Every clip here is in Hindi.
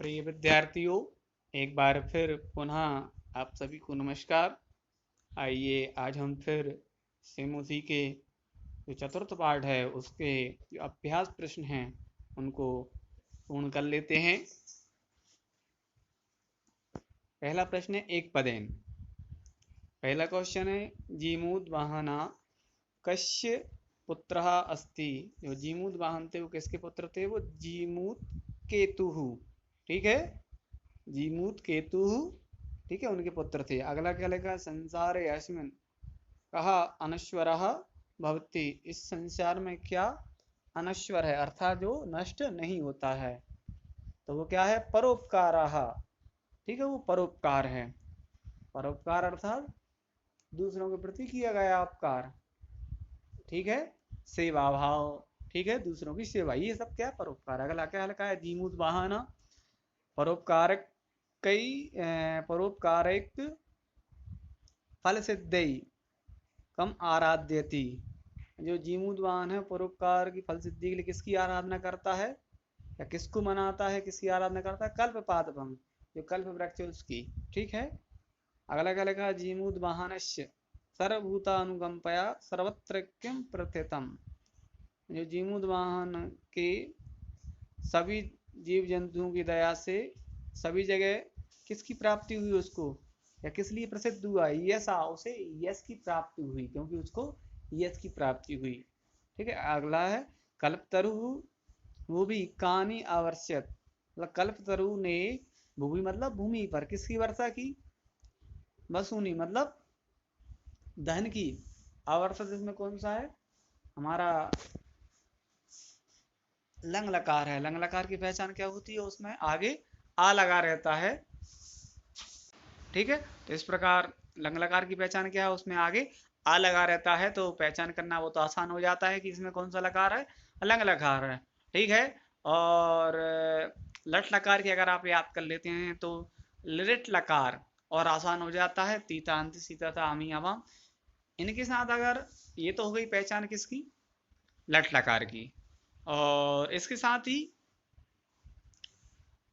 प्रिय विद्यार्थियों, एक बार फिर पुनः आप सभी को नमस्कार। आइए आज हम फिर सेम उसी के जो चतुर्थ पाठ है उसके जो अभ्यास प्रश्न हैं उनको पूर्ण कर लेते हैं। पहला प्रश्न है एक पदेन। पहला क्वेश्चन है जीमूत वाहना कस्य पुत्रः अस्ति। जो जीमूत वाहन थे वो किसके पुत्र थे? वो जीमूत केतुः। ठीक है, जीमूत केतु, ठीक है, उनके पुत्र थे। अगला क्या लिखा? संसारे अस्मिन् कहा अनश्वरः भवति। इस संसार में क्या अनश्वर है, अर्थात जो नष्ट नहीं होता है। तो वो क्या है? परोपकारः। ठीक है, वो परोपकार है। परोपकार अर्थात दूसरों के प्रति किया गया उपकार। ठीक है, सेवा भाव। ठीक है, दूसरों की सेवा, ये सब क्या है? परोपकार। अगला क्या लिखा है? जीमूत वाहन परोपकारक कई परोपकारिक फल सिद्धि कम आराध्यति। जो जीमूतवान है परोपकार की फल सिद्धि के लिए किसकी आराधना करता है या किसको मनाता है, किसकी आराधना करता है? कल्प पादपम, जो कल्प वृक्ष है उसकी। ठीक है, अगला क्या लिखा? जीमूतवाहनस्य सर्वभूतानुकंपया सर्वत्र किम प्रथितम। जो जीमूतवाहन के सभी जीव जंतुओं की दया से सभी जगह किसकी प्राप्ति हुई उसको, या किस लिए प्रसिद्ध हुआ? यशा, उसे यश की प्राप्ति हुई, क्योंकि उसको यश की प्राप्ति हुई। ठीक है, अगला है कल्पतरु वो भी कानी आवश्यक। मतलब कल्पतरु ने भूमि मतलब भूमि पर किसकी वर्षा की? वसुनी मतलब धन की। आवर्षक इसमें कौन सा है? हमारा लंग लकार है। लंग लकार की पहचान क्या होती है? उसमें आगे आ लगा रहता है। ठीक है, तो इस प्रकार लंग लकार की पहचान क्या है? उसमें आगे आ लगा रहता है, तो पहचान करना वो तो आसान हो जाता है कि इसमें कौन सा लकार है? लंग लकार है। ठीक है, और लट लकार की अगर आप याद कर लेते हैं तो लिट लकार और आसान हो जाता है। तीता अंत सीता था आमी अवाम। इनके साथ अगर ये तो हो गई पहचान किसकी? लट लकार की। और इसके साथ ही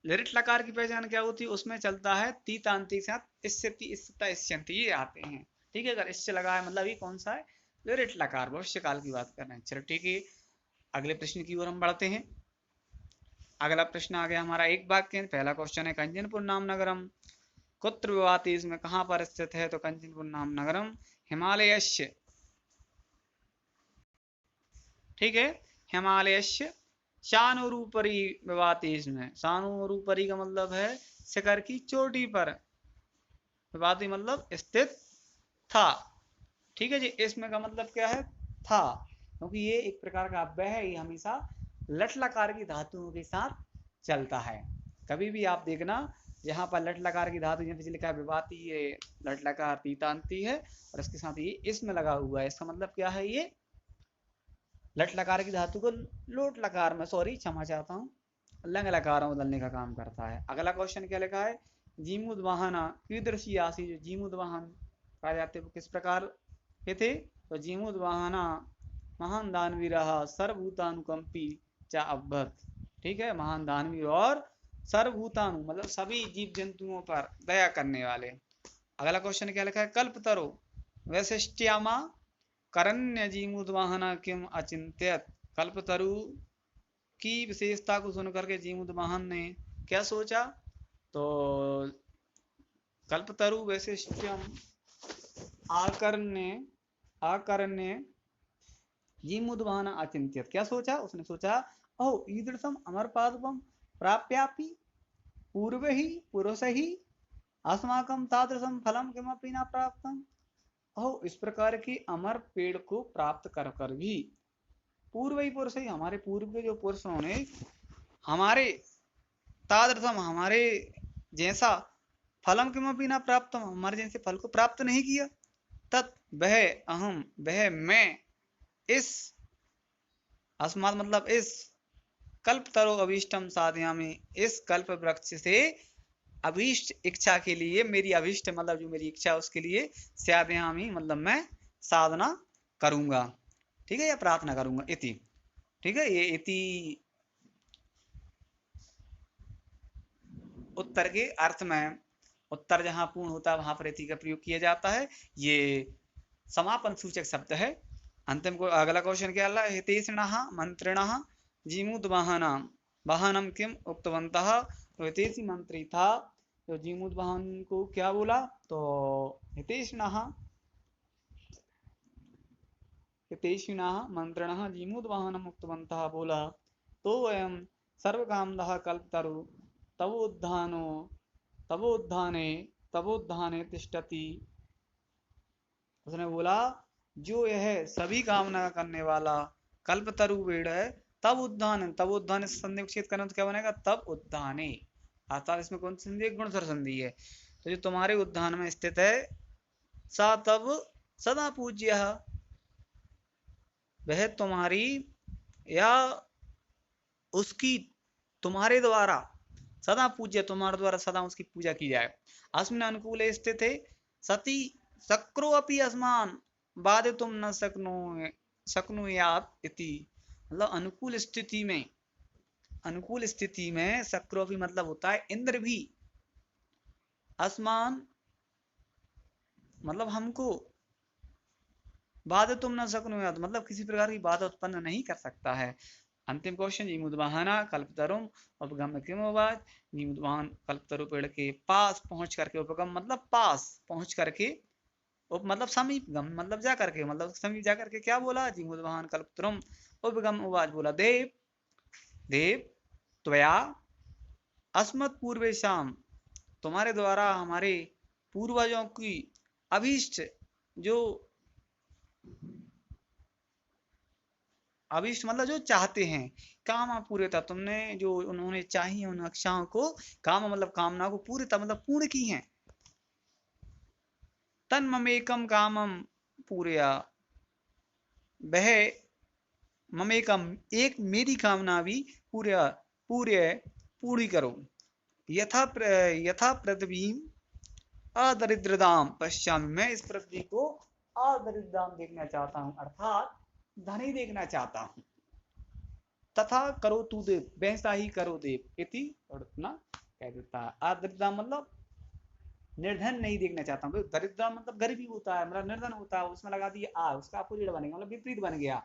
लिरिट लकार की पहचान क्या होती है? उसमें चलता है तीतांती के साथ इस्यति इस्यता इस्यन्ति, ये आते हैं। ठीक है, अगर इससे लगा है मतलब ये कौन सा है? लिरिट लकार, भविष्य काल की बात कर रहे हैं। चलो ठीक है, अगले प्रश्न की ओर हम बढ़ते हैं। अगला प्रश्न आ गया हमारा एक वाक्य। पहला क्वेश्चन है कंचनपुर नाम नगरम कुत्र विवाति, इसमें कहां पर स्थित है? तो कंचनपुर नाम नगरम हिमालयस्य, ठीक है, हिमालयस्य शानुरूपरी विवाति। इसमें शानुरूपरी का मतलब है शिखर की चोटी पर, विवाति मतलब स्थित था। ठीक है जी, इसमें का मतलब क्या है? था, क्योंकि ये एक प्रकार का अव्यय है, ये हमेशा लट लकार की धातुओं के साथ चलता है। कभी भी आप देखना यहाँ पर लट लकार की धातु जैसे लिखा है विवाती, ये लट लकार तीतांती है और इसके साथ ये इसमें लगा हुआ है। इसका मतलब क्या है? ये लट लकार की धातु को लोट लकार में, सॉरी क्षमा चाहता हूँ, लंग लकार में बदलने का काम करता है। अगला क्वेश्चन क्या लिखा है? जीमुद वाहना कीदृशी आसी। जो जीमुद वाहन कहा जाते वो किस प्रकार के थे? तो जीमुद वाहना महान दानवीर सर्वभूतानुकंपी चा अभ्वत। ठीक है, महान दानवीर और सर्वभूतानु मतलब सभी जीव जंतुओं पर दया करने वाले। अगला क्वेश्चन क्या लिखा है? कल्पतरो वैशिष्ट्यामा करण्य जीमुद्वाहना किम अचिंत्यत। कल्पतरु की विशेषता को सुनकर के जीमुद्वाहन ने क्या सोचा? तो कल्पतरु वैशिष्ट्यम आकर्ण्य आकर्ण्य जीमुद्वाहन अचिंत्यत। क्या सोचा? उसने सोचा ओ ईदृशम अमर पादपम प्राप्यापि पूर्व ही पुरुष ही अस्माकं तादृशम फलम किमपि न प्राप्तम। ओ इस प्रकार की अमर पेड़ को प्राप्त कर कर भी पूर्व ही पुरुष ही, हमारे पूर्व के जो पुरुषों ने हमारे तादृशम हमारे जैसा फलम किमपि ना प्राप्तम, हमारे जैसे फल को प्राप्त नहीं किया। तत् वह अहम वह मैं इस अस्मात् मतलब इस कल्प तरो अभीष्टम साधयामि, इस कल्प वृक्ष से अभीष्ट इच्छा के लिए, मेरी अभीष्ट मतलब जो मेरी इच्छा उसके लिए साधयामि मतलब मैं साधना करूंगा। ठीक है, या प्रार्थना करूंगा। इति, ठीक है, ये इति उत्तर के अर्थ में, उत्तर जहां पूर्ण होता है वहां पर इति का प्रयोग किया जाता है। ये समापन सूचक शब्द है। अंतिम को अगला क्वेश्चन क्या है, हितेषिणः मंत्रिणः जीमूत वाहनम वाहनम किम उक्तवन्तः। तो हितेषी मंत्री था, तो जीमूत वाहन को क्या बोला, तो हितेषिणः मंत्रिणः जीमूत वाहनम उक्तवन्तः बोला, तो वयं सर्वकामदः कल्पतरु तवोद्धाने तिष्ठति। उसने बोला जो यह सभी कामना करने वाला कल्पतरु पेड़ है, तब उद्धान संधि विच्छेद करना तो क्या बनेगा, तब उद्धाने। अर्थात इसमें कौन सी संधि है, गुण संधि है। तो जो तुम्हारे उद्यान में स्थित है, सा तब सदा पूज्य, वह तुम्हारी या उसकी तुम्हारे द्वारा सदा पूज्य, तुम्हारे द्वारा सदा उसकी पूजा की जाए। अस्मिन् अनुकूले स्थित है सती शक्रो अपि अस्मान बाधितुम न शक्नुयात् इति। मतलब अनुकूल स्थिति में शक्रो भी मतलब होता है इंद्र भी, अस्मान मतलब हमको, बाधितुम न शक्नुयात् मतलब किसी प्रकार की बाधा उत्पन्न नहीं कर सकता है। अंतिम क्वेश्चन, जीमुद्वाहना कल्पतरुम उपगम किमुवाच। जीमुद्वाहन कल्पतरु पेड़ के पास पहुंच करके, उपगम मतलब पास पहुंच करके, उप मतलब समीप, गम मतलब जा करके, मतलब समीप जा करके क्या बोला, जीमुद्वाहन कल्पतरुम उपगम उवाच बोला, देव देव त्वया अस्मत् पूर्वेशाम, तुम्हारे द्वारा हमारे पूर्वजों की अभीष्ट, जो अभीष्ट मतलब जो चाहते हैं, काम पूर्णता, तुमने जो उन्होंने चाही उन इच्छाओं को, काम मतलब कामना को पूर्णता मतलब पूर्ण की हैं। तन ममेकम कामम पूर्या, वह ममेकम एक मेरी कामना भी पूरी करो। यथा पृथ्वीम अदरिद्रदाम पश्चाम, मैं इस पृथ्वी को अदरिद्रदाम देखना चाहता हूँ, अर्थात धनी देखना चाहता हूँ। तथा करो तू देव, वैसा ही करो देव इति ना कह देता है। अदरिद्रदाम मतलब निर्धन नहीं देखना चाहता हूँ। दरिद्र मतलब गरीबी होता है, मतलब निर्धन होता है, उसमें लगा दिए आ, उसका अपोजिट बनेगा, मतलब विपरीत बन गया।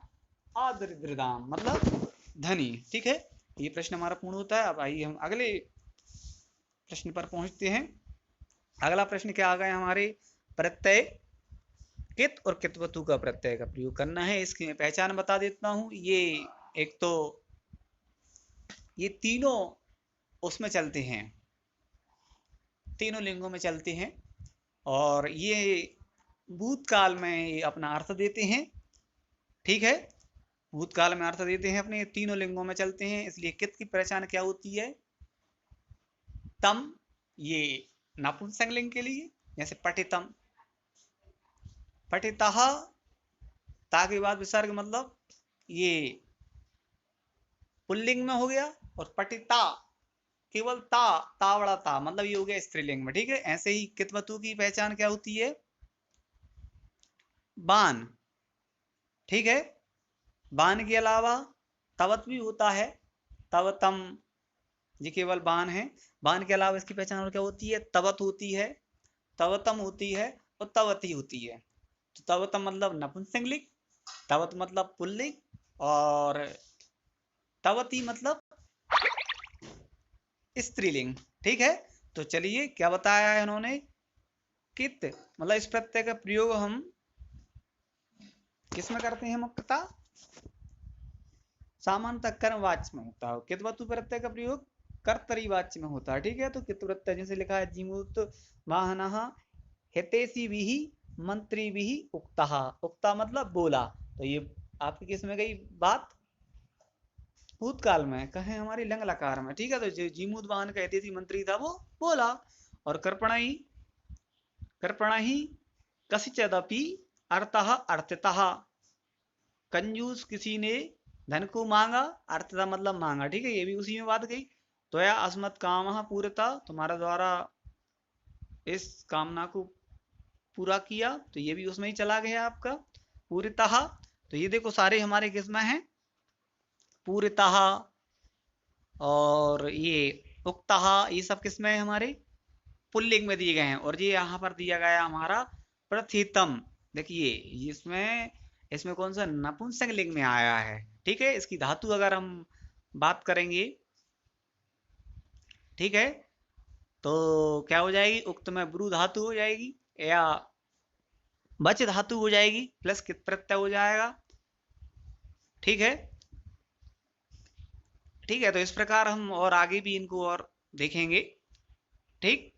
अदरिद्रदाम मतलब धनी। ठीक है, ये प्रश्न हमारा पूर्ण होता है। अब आइए हम अगले प्रश्न पर पहुंचते हैं। अगला प्रश्न क्या आ गया हमारे, प्रत्यय कित और कितवतु का प्रत्यय का प्रयोग करना है। इसकी मैं पहचान बता देता हूं। ये एक तो ये तीनों उसमें चलते हैं, तीनों लिंगों में चलते हैं, और ये भूतकाल में अपना अर्थ देते हैं। ठीक है, भूतकाल में अर्थ देते हैं अपने, तीनों लिंगों में चलते हैं। इसलिए कित की पहचान क्या होती है, तम, ये नपुंसक लिंग के लिए, जैसे पठितम, पठितः, ता के बाद विसर्ग मतलब ये पुल्लिंग में हो गया, और पठिता केवल तावड़ा ता मतलब ये हो गया स्त्रीलिंग में। ठीक है, ऐसे ही कितवतु की पहचान क्या होती है, बान। ठीक है, बान के अलावा तवत भी होता है, तवतम, ये केवल बान है। बान के अलावा इसकी पहचान और क्या होती है, तवत होती है, तवतम होती है, और तवती होती है। तो तवतम मतलब नपुंसकलिंग, तवत मतलब पुल्लिंग, और तवती मतलब स्त्रीलिंग। ठीक है, तो चलिए क्या बताया है इन्होंने, कित मतलब इस प्रत्यय का प्रयोग हम किसमें करते हैं, मुख्यतः सामान्यतः कर्म वाच्य में होता है। कितवतु प्रत्यय का प्रयोग कर्तरी वाच्य में होता है। ठीक है, तो कित प्रत्यय जैसे लिखा है, जीमूत वाहनः हितैषी भी मंत्री भी उक्ता, उक्ता मतलब बोला। तो ये आपकी किस में गई बात, भूतकाल में, कहे हमारी लंग लकार में। ठीक है, तो जो जीमूत वाहन का हितैषी मंत्री था वो बोला। और कर्पण ही कसिचदपि अर्थः अर्थतः, कंजूस किसी ने धन को मांगा, अर्थता मतलब मांगा। ठीक है, ये भी उसी में बात गई। तो या अस्मत् काम पूर्णता, तुम्हारा द्वारा इस कामना को पूरा किया, तो ये भी उसमें ही चला गया आपका पूर्णतः। तो ये देखो सारे हमारे किसमें हैं, पूर्णतः, और ये उक्तः, ये सब किसमें है हमारे पुल्लिंग में दिए गए हैं। और ये यहाँ पर दिया गया हमारा प्रथितम, देखिए इसमें इसमें कौन सा नपुंसक लिंग में आया है। ठीक है, इसकी धातु अगर हम बात करेंगे, ठीक है, तो क्या हो जाएगी, उक्त में ब्रू धातु हो जाएगी या बच धातु हो जाएगी प्लस कित प्रत्यय हो जाएगा। ठीक है, ठीक है, तो इस प्रकार हम और आगे भी इनको और देखेंगे। ठीक,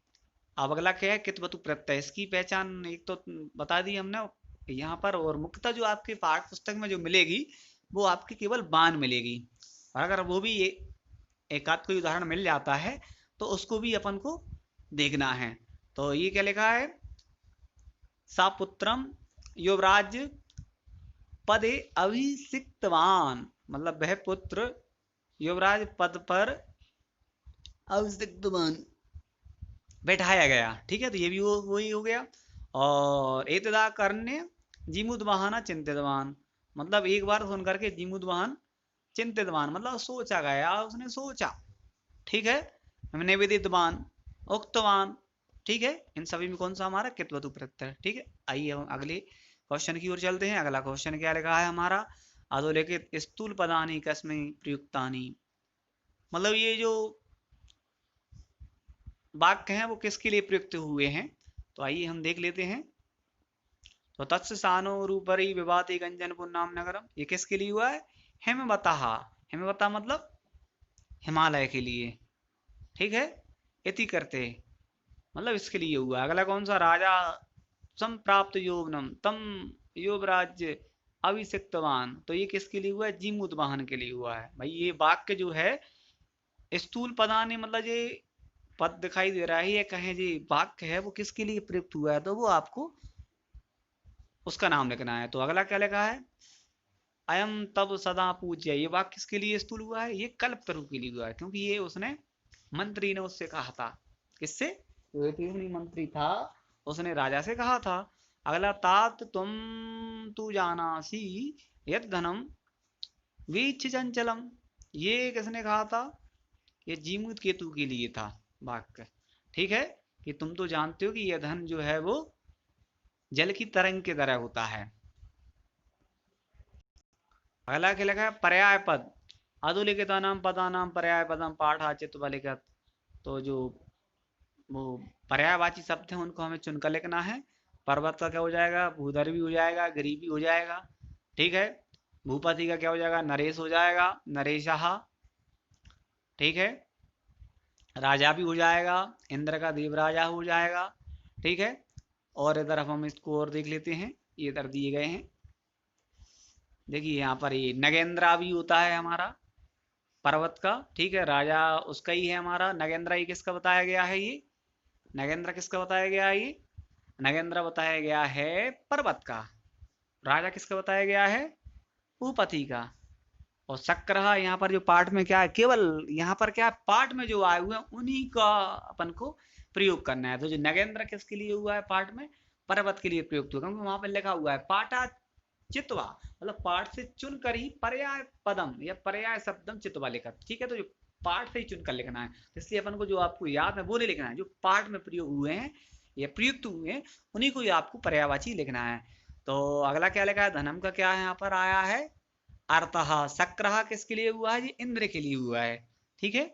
अब अगला क्या है, कित वतु प्रत्यय, इसकी पहचान एक तो बता दी हमने यहाँ पर, और मुख्यतः जो आपके पाठ पुस्तक में जो मिलेगी वो आपकी केवल बान मिलेगी। और अगर वो भी एक आध कोई उदाहरण मिल जाता है तो उसको भी अपन को देखना है। तो ये क्या लिखा है, सापुत्रम युवराज पदे अभिषिक्तवान, मतलब वह पुत्र युवराज पद पर अभिषिक्तवान बैठाया गया। ठीक है, तो ये भी वही हो गया। और एतदा करने जीमुद वाहना चिंतितवान, मतलब एक बार सुन करके जीमुद वाहन चिंतितवान, मतलब सोचा गया, उसने सोचा। ठीक है, निवेदितवान, उक्तवान। ठीक है, इन सभी में कौन सा हमारा कित्वतु प्रत्यय। ठीक है, आइए हम अगले क्वेश्चन की ओर चलते हैं। अगला क्वेश्चन क्या लिखा है हमारा, अधोलिखित स्थूल पदानि कस्मै प्रयुक्तानि, मतलब ये जो वाक्य हैं वो किसके लिए प्रयुक्त हुए हैं, तो आइए हम देख लेते हैं। तो तत्स सानो रूपरी विभाति गंजन पुन्नाम नगरम, ये किसके लिए हुआ है, हेमवता, हेमवता मतलब हिमालय के लिए। ठीक है, इति करते मतलब इसके लिए हुआ। अगला कौन सा, राजा संप्राप्त यौवनम तम युवराज्य अभिषिक्तवान, तो ये किसके लिए हुआ है, जीमूत वाहन के लिए हुआ है। भाई ये वाक्य जो है स्थूल पदानि, मतलब ये पद दिखाई दे रहा है, ये कहें जी वाक्य है वो किसके लिए प्रयुक्त हुआ है, तो वो आपको उसका नाम लिखना है। तो अगला क्या लिखा है, अयम तब सदा पूज्य, ये वाक्य किसके लिए स्थूल हुआ है, ये कल्पतरु के लिए हुआ है, क्योंकि ये उसने मंत्री ने उससे कहा था, किससे, जो मंत्री था उसने राजा से कहा था। अगला, तात तुम तू जानासी यद धनम वीच चंचलम, ये किसने कहा था, ये जीमूत केतु के लिए था वाक्य। ठीक है, कि तुम तो जानते हो कि यह धन जो है वो जल की तरंग की तरह होता है। अगला क्या लिखा है, पर्याय पद, अधोलिखितानाम पदानाम पर्याय पदम पाठाचित लिखत, तो जो वो पर्यायवाची शब्द हैं उनको हमें चुनकर लिखना है। पर्वत का क्या हो जाएगा, भूधर भी हो जाएगा, गिरी भी हो जाएगा। ठीक है, भूपति का क्या हो जाएगा, नरेश हो जाएगा, नरेशहा। ठीक है, राजा भी हो जाएगा, इंद्र का देवराजा हो जाएगा। ठीक है, और इधर अब हम इसको और देख लेते हैं, ये इधर दिए गए हैं। देखिए यहाँ पर ये नगेंद्रा भी होता है हमारा पर्वत का। ठीक है, राजा उसका ही है हमारा नगेंद्रा, ये किसका बताया गया है, ये नगेंद्र किसका बताया गया है, ये नगेंद्र बताया गया है पर्वत का। राजा किसका बताया गया है, भूपति का। और शक्रहा यहाँ पर जो पाठ में क्या है, केवल यहाँ पर क्या है, पाठ में जो आए हुए हैं उन्हीं का अपन को प्रयोग करना है। तो जो नगेंद्र किसके लिए हुआ है पाठ में, पर्वत के लिए प्रयुक्त हुआ, क्योंकि वहां पर लिखा हुआ है पाठा चित्वा, मतलब पाठ से चुनकर ही पर्याय पदम या पर्याय शब्दम चित्वा लिखा। ठीक है, तो जो पाठ से ही चुनकर लिखना है, इसलिए अपन को जो आपको याद है वो नहीं लिखना है, जो पाठ में प्रयोग हुए हैं या प्रयुक्त हुए हैं उन्हीं को ही आपको पर्यायवाची लिखना है। तो अगला क्या लिखा है, धनम का क्या है यहाँ पर आया है, अर्थः, शक्रः किसके लिए हुआ है, ये इंद्र के लिए हुआ है। ठीक है,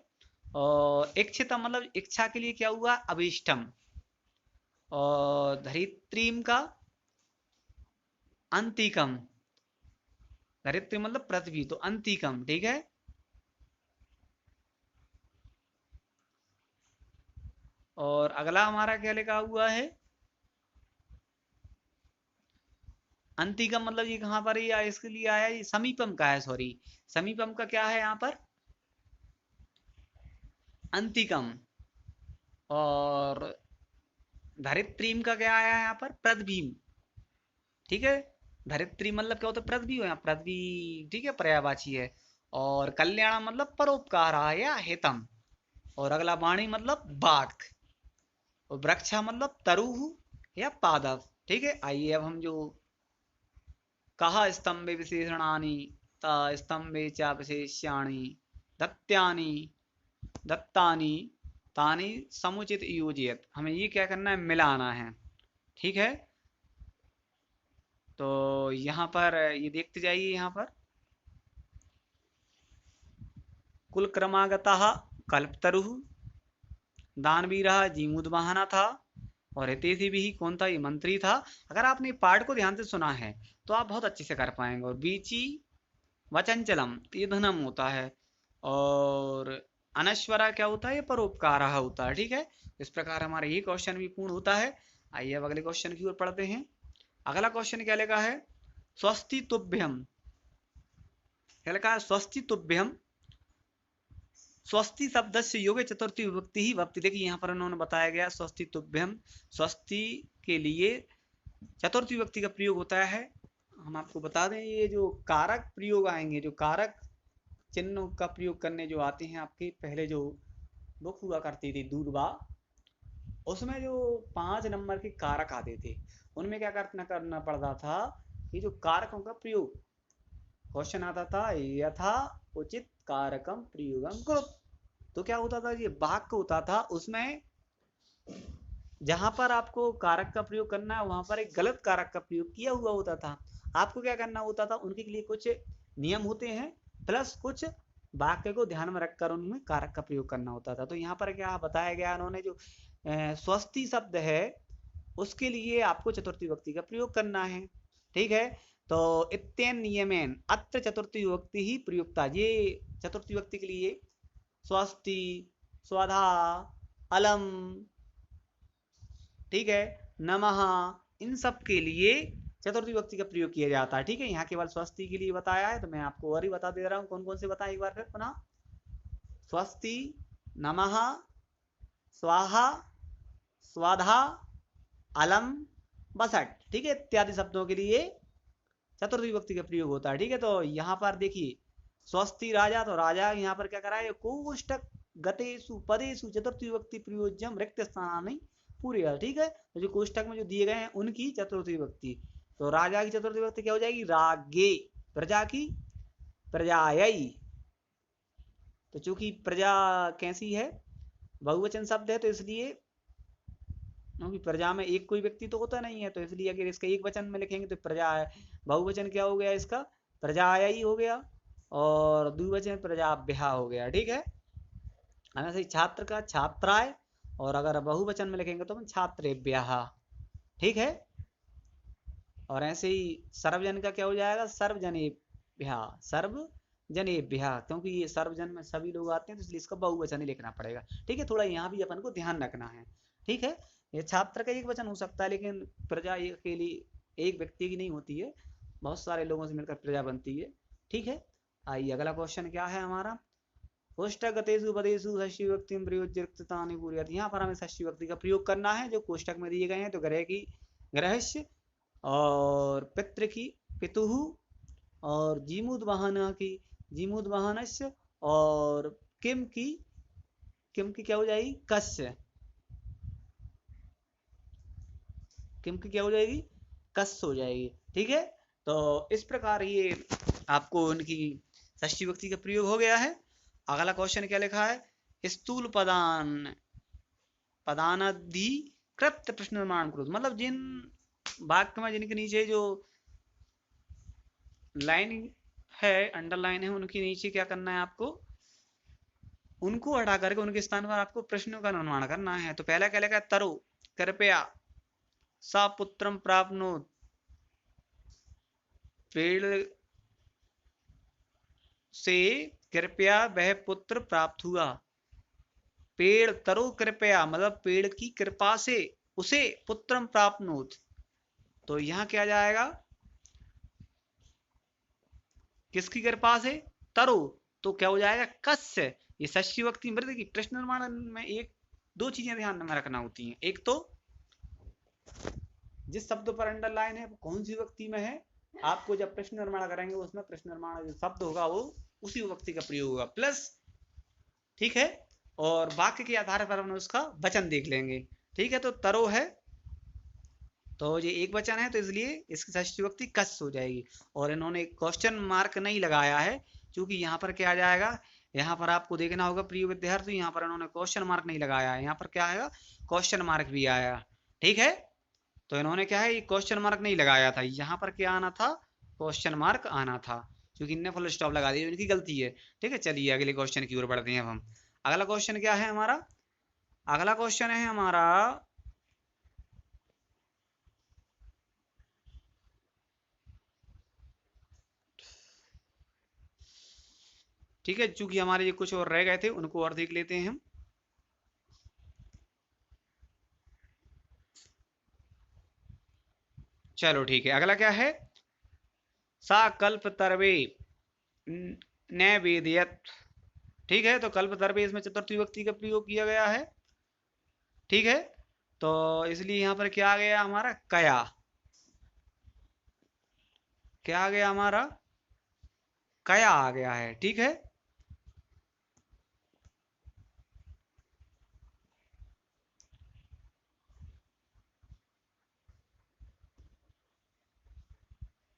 और इच्छितम मतलब इच्छा के लिए क्या हुआ, अभिष्टम। और धरित्रीम का अंतिकम, धरित्री मतलब पृथ्वी, तो अंतिकम। ठीक है, और अगला हमारा क्या लिखा हुआ है, अंतिकम मतलब ये कहां पर ही इसके लिए आया, ये समीपम का है, सॉरी समीपम का क्या है यहाँ पर, अंतिकम। और धरित्रीम का क्या आया है यहाँ पर, पृथ्वीम। ठीक है, धरित्री मतलब क्या होता है, पृथ्वी हो, यहाँ पृथ्वी। ठीक है, पर्यायवाची है। और कल्याण मतलब परोपकार या हितम। और अगला वाणी मतलब बाक। और वृक्षा मतलब तरुह या पादप। ठीक है, आइए अब हम जो कहा स्तंभे विशेषणानि ता स्तंभे च विशेष्याणि दत्यानि दत्तानी तानी समुचित योजयत, हमें ये क्या करना है, मिलाना है। ठीक है, तो यहाँ पर ये देखते जाइए, यहाँ पर कुल क्रमागतः कल्पतरुः, दानवीरः जीमूतवाहनः था, और हितैषी भी कौन था, ये मंत्री था। अगर आपने पाठ को ध्यान से सुना है तो आप बहुत अच्छे से कर पाएंगे। और बीची वचंचलम, ये धनम होता है, और अनश्वरा क्या होता है, ये परोपकार होता है। ठीक है, इस प्रकार हमारा ये क्वेश्चन भी पूर्ण होता है। आइए अब अगले क्वेश्चन की ओर पढ़ते हैं। अगला क्वेश्चन क्या लिखा है, स्वस्ति तुभ्यम, क्या लिखा है, स्वस्ति तुभ्यम, स्वस्ति शब्द से योगे चतुर्थी विभक्ति ही भक्ति। देखिए यहाँ पर उन्होंने बताया गया स्वस्ति तुभ्यम, स्वस्ति के लिए चतुर्थी विभक्ति का प्रयोग होता है। हम आपको बता दें, ये जो कारक प्रयोग आएंगे, जो कारक चिन्हों का प्रयोग करने जो आते हैं, आपके पहले जो बुक हुआ करती थी दूरबा, उसमें जो 5 नंबर के कारक आते थे, उनमें क्या करना पड़ता था कि जो कारकों का प्रयोग, क्वेश्चन आता था यथा उचित कारकम प्रयोगम करो। तो क्या होता था, ये वाक्य होता था, उसमें जहां पर आपको कारक का प्रयोग करना है वहां पर एक गलत कारक का प्रयोग किया हुआ होता था। आपको क्या करना होता था, उनके लिए कुछ नियम होते हैं, प्लस कुछ वाक्य को ध्यान में रखकर उनमें कारक का प्रयोग करना होता था। तो यहाँ पर क्या बताया गया, उन्होंने जो स्वस्ति शब्द है उसके लिए आपको चतुर्थी विभक्ति का प्रयोग करना है। ठीक है, तो इत्येन नियमेन अत्र चतुर्थी विभक्ति ही प्रयुक्ता। ये चतुर्थी विभक्ति के लिए स्वस्ति, स्वधा, अलम, ठीक है, नमः, इन सब के लिए चतुर्थी विभक्ति का प्रयोग किया जाता है। ठीक है, यहाँ केवल स्वस्ति के लिए बताया है, तो मैं आपको और ही बता दे रहा हूँ कौन कौन से बताएं एक बार फिर पुनः। स्वस्ति, नमः, स्वाहा, स्वधा, अलम, बसट, ठीक है, इत्यादि शब्दों के लिए चतुर्थी विभक्ति का प्रयोग होता है। ठीक है, तो यहाँ पर देखिए स्वस्ति राजा, तो राजा यहाँ पर क्या करा है, कोष्टक गतेषु पदेषु चतुर्थी विभक्ति प्रयोज्यम रिक्त स्थानानि पूरे। ठीक है, तो जो कोष्टक में जो दिए गए हैं उनकी चतुर्थी विभक्ति, तो राजा की चतुर्थी विभक्ति क्या हो जाएगी, राज्ञे, प्रजा की प्रजायै। तो चूंकि प्रजा कैसी है, बहुवचन शब्द है, तो इसलिए क्योंकि प्रजा में एक कोई व्यक्ति तो होता नहीं है, तो इसलिए अगर इसका एक वचन में लिखेंगे तो प्रजा है, बहुवचन क्या हो गया इसका, प्रजायै हो गया, और द्विवचन प्रजाभ्या हो गया। ठीक है, ऐसे ही छात्र का छात्राय, और अगर बहुवचन में लिखेंगे तो छात्रेभ्यः। ठीक है, और ऐसे ही सर्वजन का क्या हो जाएगा, सर्वजनेभ्यः, सर्वजनेभ्यः, क्योंकि ये सर्वजन में सभी लोग आते हैं तो इसलिए इसका बहुवचन ही लिखना पड़ेगा। ठीक है, थोड़ा यहाँ भी अपन को ध्यान रखना है। ठीक है, ये छात्र का एक वचन हो सकता है, लेकिन प्रजा के लिए एक व्यक्ति की नहीं होती है, बहुत सारे लोगों से मिलकर प्रजा बनती है। ठीक है, आइए अगला क्वेश्चन क्या है हमारा, कोष्टकगतेषु पदेषु षष्ठी विभक्ति प्रयोज्य रिक्ततानि पूरयेत्। यहाँ पर हमें षष्ठी विभक्ति का प्रयोग करना है जो कोष्टक में दिए गए हैं। तो ग्रह की ग्रहस्य, और पितृ की पितुः, और जीमूत वाहन की जीमूत वाहनस्य, और किम की क्या हो जाएगी, कस्य, किम की क्या हो जाएगी, कस हो जाएगी। ठीक है, तो इस प्रकार ये आपको उनकी षष्ठी विभक्ति का प्रयोग हो गया है। अगला क्वेश्चन क्या लिखा है, स्थूल पदानधिकृत प्रश्न निर्माण करो। मतलब जिन वाक्य में जिनके नीचे जो लाइन है, अंडरलाइन है, उनके नीचे क्या करना है आपको, उनको हटा करके उनके स्थान पर आपको प्रश्नों का निर्माण करना है। तो पहला क्या लिखा है, तरो कृपया सा पुत्रम प्राप्नोत, पेड़ से कृपया वह पुत्र प्राप्त हुआ। पेड़ तरो कृपया मतलब पेड़ की कृपा से उसे पुत्रम प्राप्नोत, तो यहां क्या जाएगा, किसकी कृपा से, तरो, तो क्या हो जाएगा, कस्य। ये षष्ठी विभक्ति मृद की प्रश्न निर्माण में एक दो चीजें ध्यान में रखना होती हैं। एक तो जिस शब्द पर अंडरलाइन है वो कौन सी विभक्ति में है, आपको जब प्रश्न निर्माण करेंगे उसमें प्रश्न निर्माण जो शब्द होगा वो उसी विभक्ति का प्रयोग होगा, प्लस, ठीक है, और वाक्य के आधार पर हम उसका वचन देख लेंगे। ठीक है, तो तरो है, तो ये एक वचन है, तो इसलिए इसकी षष्ठी विभक्ति कस हो जाएगी। और इन्होंने क्वेश्चन मार्क नहीं लगाया है, क्योंकि यहाँ पर क्या आ जाएगा, यहाँ पर आपको देखना होगा प्रिय विद्यार्थी, यहाँ पर इन्होंने क्वेश्चन मार्क नहीं लगाया है, यहाँ पर क्या आएगा, क्वेश्चन मार्क भी आया। ठीक है, तो इन्होंने क्या है, क्वेश्चन मार्क नहीं लगाया था, यहाँ पर क्या आना था, क्वेश्चन मार्क आना था, क्योंकि इनने फुल स्टॉप लगा दिया, इनकी गलती है। ठीक है, चलिए अगले क्वेश्चन की ओर बढ़ते हैं अब हम। अगला क्वेश्चन क्या है हमारा, अगला क्वेश्चन है हमारा, ठीक है, चूंकि हमारे ये कुछ और रह गए थे उनको और देख लेते हैं हम। चलो ठीक है, अगला क्या है, सा कल्प तरवे न वेदयत। ठीक है, तो कल्प तरवे इसमें चतुर्थी विभक्ति का प्रयोग किया गया है। ठीक है, तो इसलिए यहाँ पर क्या आ गया हमारा, कया, क्या आ गया हमारा, कया आ गया है। ठीक है,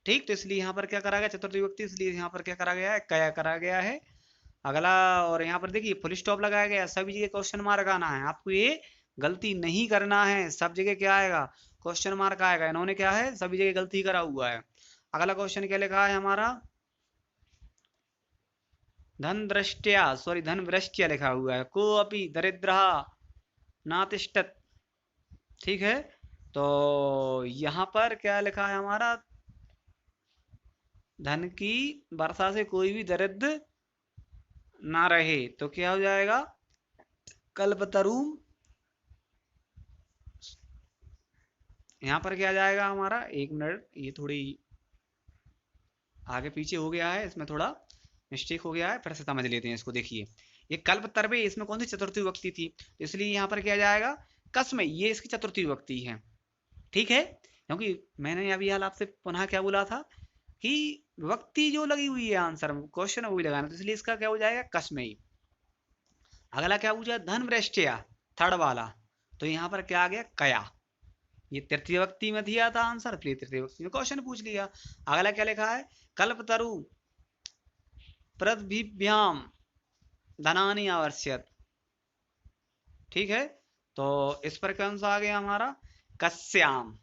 ठीक, तो इसलिए यहाँ पर क्या करा गया, चतुर्थी विभक्ति, इसलिए यहाँ पर क्या करा गया है, कया करा गया है। अगला, और यहाँ पर देखिए फुल स्टॉप लगाया गया, सभी जगह क्वेश्चन मार्क आना है, आपको ये गलती नहीं करना है, सब जगह क्या आएगा, क्वेश्चन मार्क आएगा। इन्होंने क्या है, सभी जगह गलती करा हुआ है। अगला क्वेश्चन क्या लिखा है हमारा, धन दृष्टिया, सॉरी धन वृष्टिया लिखा हुआ है, को अपि दरिद्र नातिष्ठत। ठीक है, तो यहाँ पर क्या लिखा है हमारा, धन की वर्षा से कोई भी दरिद्र ना रहे, तो क्या हो जाएगा, कल्पतरु, यहाँ पर क्या जाएगा हमारा, एक मिनट, ये थोड़ी आगे पीछे हो गया है, इसमें थोड़ा मिस्टेक हो गया है, फिर से समझ लेते हैं इसको। देखिए ये कल्प तरबे, इसमें कौन सी चतुर्थी विभक्ति थी, तो इसलिए यहाँ पर क्या जाएगा, कसमें, ये इसकी चतुर्थी विभक्ति है। ठीक है, क्योंकि मैंने अभी हाल आपसे पुनः क्या बोला था कि विभक्ति जो लगी हुई है आंसर में, क्वेश्चन वही लगाना, तो इसलिए इसका क्या हो जाएगा, कसमें। अगला क्या पूछा, धन वृष्टिया, थर्ड वाला, तो यहाँ पर क्या आ गया, कया, ये तृतीय विभक्ति में दिया था आंसर, फिर तृतीय विभक्ति में क्वेश्चन पूछ लिया। अगला क्या लिखा है, कल्पतरु प्रद्भिभ्याम धनानि आवर्ष्यत। ठीक है, तो इस पर कौन सा आ गया हमारा, कस्याम।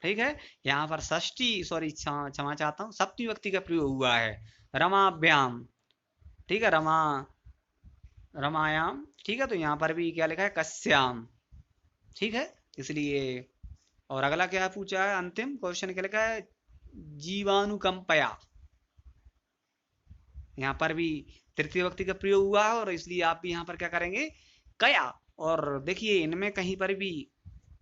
ठीक है, यहाँ पर षष्ठी, सॉरी क्षमा चाहता हूँ, सप्तमी विभक्ति का प्रयोग हुआ है, रमाभ्याम। ठीक है, रमायाम। ठीक है, तो यहाँ पर भी क्या लिखा है, कस्याम। ठीक है, इसलिए, और अगला क्या पूछा है, अंतिम क्वेश्चन क्या लिखा है, जीवाणुकंपया, यहाँ पर भी तृतीय विभक्ति का प्रयोग हुआ है, और इसलिए आप भी यहाँ पर क्या करेंगे, कया। और देखिए इनमें कहीं पर भी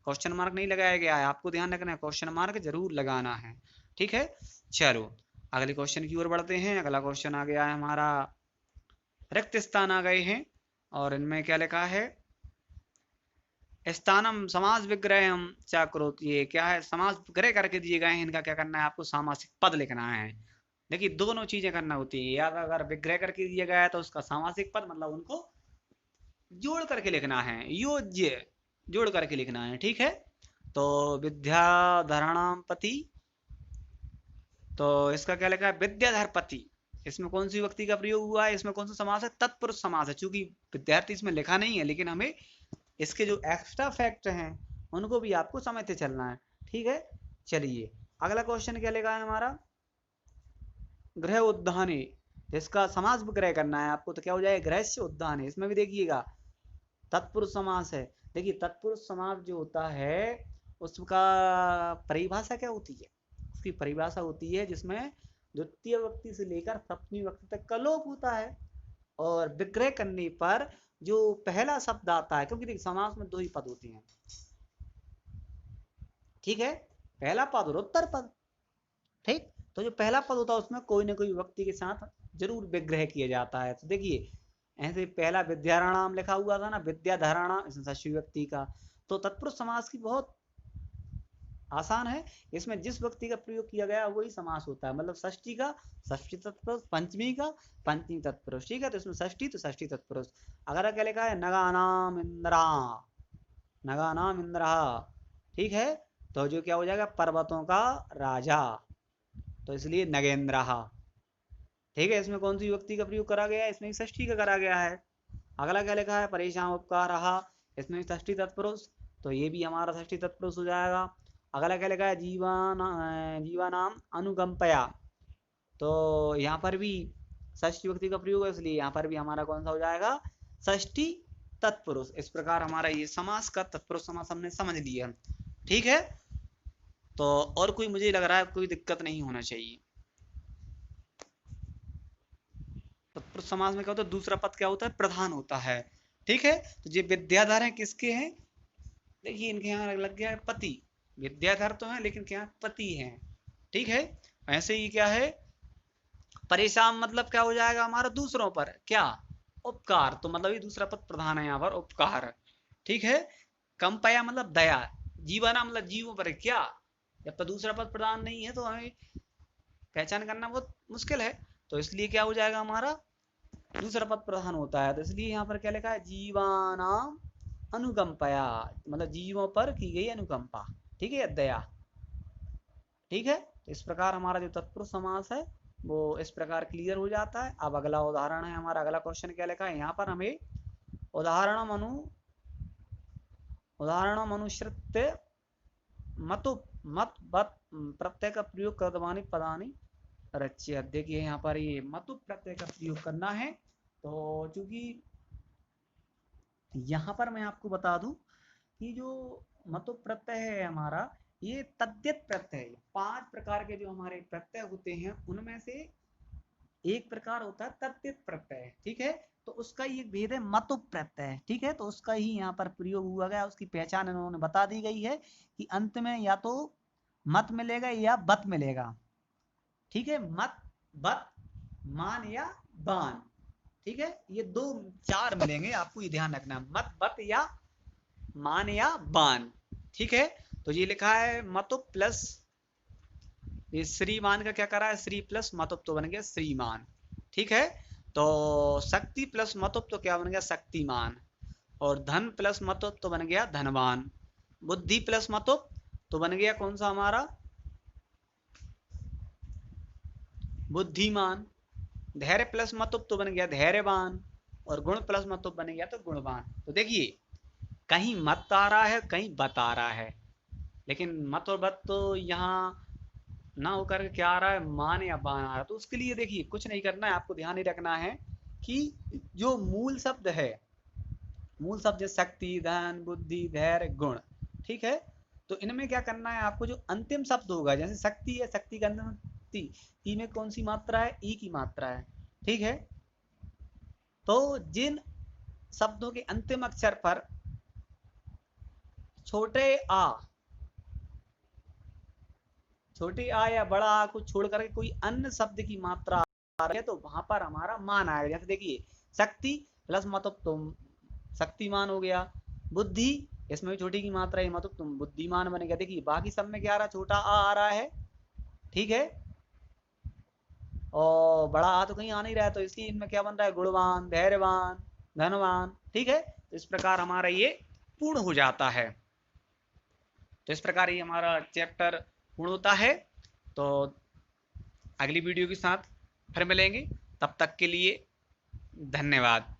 क्वेश्चन मार्क नहीं लगाया गया है, आपको ध्यान रखना है, क्वेश्चन मार्क जरूर लगाना है। ठीक है, चलो अगले क्वेश्चन की ओर बढ़ते हैं। अगला क्वेश्चन आ गया है हमारा, रिक्त स्थान आ गए हैं, और इनमें क्या लिखा है, स्थानम समास विग्रह चाक्रोत, ये क्या है, समास विग्रह करके दिए गए हैं, इनका क्या करना है, आपको सामासिक पद लिखना है। देखिए दोनों चीजें करना होती है, या अगर विग्रह करके दिया गया है तो उसका सामासिक पद, मतलब उनको जोड़ करके लिखना है, योज्य जोड़ करके लिखना है। ठीक है, तो विद्याधराणाम पति, तो इसका क्या लिखा है, विद्याधर पति, इसमें कौन सी विभक्ति का प्रयोग हुआ है, इसमें कौन सा समास है, तत्पुरुष समास है। चूंकि विद्यार्थी इसमें लिखा नहीं है, लेकिन हमें इसके जो एक्स्ट्रा फैक्ट हैं उनको भी आपको समझते चलना है। ठीक है, चलिए अगला क्वेश्चन क्या लिखा है हमारा, गृह उद्याने, जिसका समास विग्रह करना है आपको, तो क्या हो जाएगा, गृह से उद्यान है, इसमें भी देखिएगा तत्पुरुष समास है। देखिए तत्पुरुष समास जो होता है उसका परिभाषा क्या होती है, उसकी परिभाषा होती है जिसमें द्वितीय व्यक्ति से लेकर सप्तमी व्यक्ति तक का लोप होता है, और विग्रह करने पर जो पहला शब्द आता है, क्योंकि देखिए समास में दो ही पद होते हैं। ठीक है, पहला पद और उत्तर पद। ठीक, तो जो पहला पद होता है उसमें कोई ना कोई व्यक्ति के साथ जरूर विग्रह किया जाता है। तो देखिए ऐसे पहला विद्याराणाम लिखा हुआ था ना, विद्याधराणाम, इसमें षष्ठी व्यक्ति का, तो तत्पुरुष समास की बहुत आसान है, इसमें जिस व्यक्ति का प्रयोग किया गया वही समास होता है, मतलब षष्ठी का षष्ठी तत्पुरुष, पंचमी का पंचमी तत्पुरुष। ठीक है, तो इसमें षष्ठी तो षष्ठी तत्पुरुष। अगर क्या लिखा है, नगानाम इंद्रा, नगानाम इंद्रा। ठीक है, तो जो क्या हो जाएगा, पर्वतों का राजा, तो इसलिए नगेंद्र। ठीक है, इसमें कौन सी विभक्ति का प्रयोग करा गया है? इसमें षष्ठी का करा गया है। अगला क्या लिखा है? परेशान उपकारः, इसमें षष्ठी तत्पुरुष, तो ये भी हमारा षष्ठी तत्पुरुष हो जाएगा। अगला क्या लिखा है? जीवानाम अनुकंपया, तो यहाँ पर भी षष्ठी विभक्ति का प्रयोग है, इसलिए यहाँ पर भी हमारा कौन सा हो जाएगा? षष्ठी तत्पुरुष। इस प्रकार हमारा ये समास का तत्पुरुष समास हमने समझ लिया। ठीक है, तो और कोई, मुझे लग रहा है कोई दिक्कत नहीं होना चाहिए। तत्पुरुष समास में क्या होता है? दूसरा पद क्या होता है? प्रधान होता है। ठीक है, तो ये विद्याधर है, किसके हैं? देखिए इनके यहाँ लग गया है पति, विद्याधर तो है लेकिन क्या पति हैं। ठीक है, ऐसे ही क्या है? परेशान मतलब क्या हो जाएगा हमारा? दूसरों पर क्या? उपकार, तो मतलब ये दूसरा पद प्रधान है यहाँ पर, उपकार। ठीक है, कंपया मतलब दया, जीवना मतलब जीवों पर क्या? जब तक दूसरा पद प्रधान नहीं है तो हमें पहचान करना बहुत मुश्किल है, तो इसलिए क्या हो जाएगा हमारा? दूसरा पद प्रधान होता है, तो इसलिए यहाँ पर क्या लिखा है? जीवानाम अनुकंपया, मतलब जीवों पर की गई अनुकंपा। ठीक है, दया। ठीक है, तो इस प्रकार हमारा जो तत्पुरुष समास है वो इस प्रकार क्लियर हो जाता है। अब अगला उदाहरण है हमारा, अगला क्वेश्चन क्या लिखा है यहाँ पर? हमें उदाहरण अनुसृत्य मतु मत बत प्रत्यय का प्रयोग कर्तवानी पदानी रच्य। देखिए यहाँ पर ये मतु प्रत्यय का प्रयोग करना है, तो चूंकि यहाँ पर मैं आपको बता दूं कि जो मतु प्रत्यय है हमारा, ये तद्धित प्रत्यय, 5 प्रकार के जो हमारे प्रत्यय होते हैं उनमें से एक प्रकार होता है तद्धित प्रत्यय। ठीक है, तो उसका ये भेद है मतु प्रत्यय। ठीक है, तो उसका ही यहाँ पर प्रयोग हुआ गया, उसकी पहचान इन्होंने बता दी गई है कि अंत में या तो मत मिलेगा या बत मिलेगा। ठीक है, मत, बत, मान या बान। ठीक है, ये 4 मिलेंगे, आपको ये ध्यान रखना, मत, बत या मान या बान। ठीक है, तो ये लिखा है मतु प्लस ये श्रीमान का क्या करा है? श्री प्लस मतुप तो बन गया श्रीमान। ठीक है, तो शक्ति प्लस मतुप तो क्या बन गया? शक्तिमान। और धन प्लस मतुप तो बन गया धनवान। बुद्धि प्लस मतुप तो बन गया कौन सा हमारा? बुद्धिमान। धैर्य प्लस मतुप तो बन गया धैर्यवान। और गुण प्लस मतुप बन गया तो गुणवान। तो देखिए कहीं मत आ रहा है, कहीं बत आ रहा है, लेकिन मत और बत तो यहाँ ना होकर क्या आ रहा है? मान या बान आ रहा है। तो उसके लिए देखिए कुछ नहीं करना है, आपको ध्यान ही रखना है कि जो मूल शब्द है, मूल शब्द शक्ति, धन, बुद्धि, धैर्य, गुण। ठीक है, तो इनमें क्या करना है आपको? जो अंतिम शब्द होगा, जैसे शक्ति है, शक्ति का अंतिम ती में कौन सी मात्रा है? ई की मात्रा है। ठीक है, तो जिन शब्दों के अंतिम अक्षर पर छोटे आ या बड़ा आ को छोड़ करके कोई अन्य शब्द की मात्रा आ रही है, तो वहां पर हमारा मान आएगा। जैसे देखिए शक्ति प्लस मतलब तुम शक्तिमान हो गया। बुद्धि, इसमें भी छोटी की मात्रा है, मतलब तुम बुद्धिमान बन गया। देखिए बाकी सब में क्या आ रहा है? छोटा आ रहा है। ठीक है, और बड़ा आ तो कहीं आ नहीं रहा है, तो इसलिए इनमें क्या बन रहा है? गुणवान, धैर्यवान, धनवान। ठीक है, तो इस प्रकार हमारा ये पूर्ण हो जाता है। तो इस प्रकार ही हमारा चैप्टर पूर्ण होता है। तो अगली वीडियो के साथ फिर मिलेंगे, तब तक के लिए धन्यवाद।